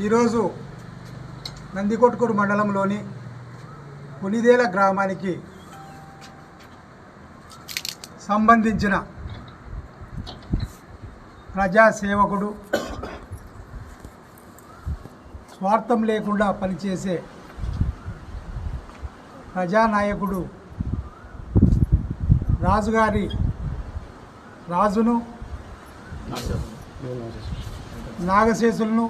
ఈరోజు నందికొట్కూరు మండలంలోని పులిదేల గ్రామానికి సంబంధించిన ప్రజాసేవకుడు, స్వార్థం లేకుండా పనిచేసే ప్రజానాయకుడు రాజును నాగశేషులను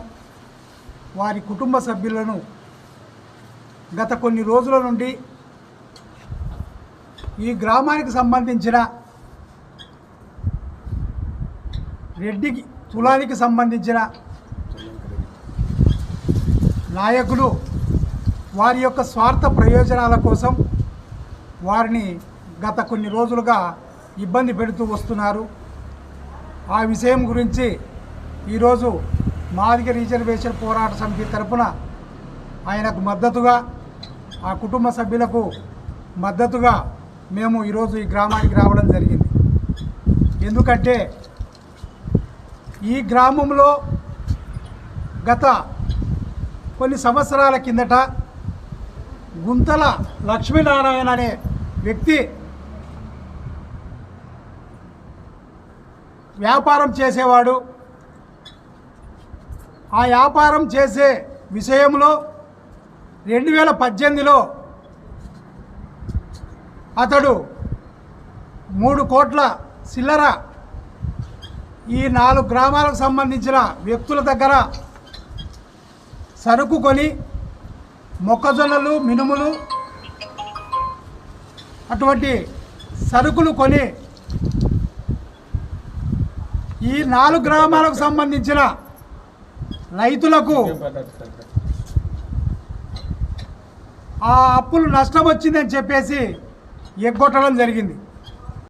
వారి కుటుంబ సభ్యులను గత కొన్ని రోజుల నుండి ఈ గ్రామానికి సంబంధించిన రెడ్డి కులానికి సంబంధించిన నాయకులు వారి యొక్క స్వార్థ ప్రయోజనాల కోసం వారిని గత కొన్ని రోజులుగా ఇబ్బంది పెడుతూ వస్తున్నారు. ఆ విషయం గురించి ఈరోజు మాదిగ రిజర్వేషన్ పోరాట సమితి తరపున ఆయనకు మద్దతుగా, ఆ కుటుంబ సభ్యులకు మద్దతుగా మేము ఈరోజు ఈ గ్రామానికి రావడం జరిగింది. ఎందుకంటే ఈ గ్రామంలో గత కొన్ని సంవత్సరాల కిందట గుంతల లక్ష్మీనారాయణ అనే వ్యక్తి వ్యాపారం చేసేవాడు. ఆ వ్యాపారం చేసే విషయంలో 2018లో అతడు 3 కోట్ల చిల్లర ఈ 4 గ్రామాలకు సంబంధించిన వ్యక్తుల దగ్గర సరుకు కొని మొక్కజొన్నలు, మినుములు అటువంటి సరుకులు కొని ఈ 4 గ్రామాలకు సంబంధించిన రైతులకు ఆ అప్పులు నష్టం వచ్చిందని చెప్పేసి ఎగ్గొట్టడం జరిగింది.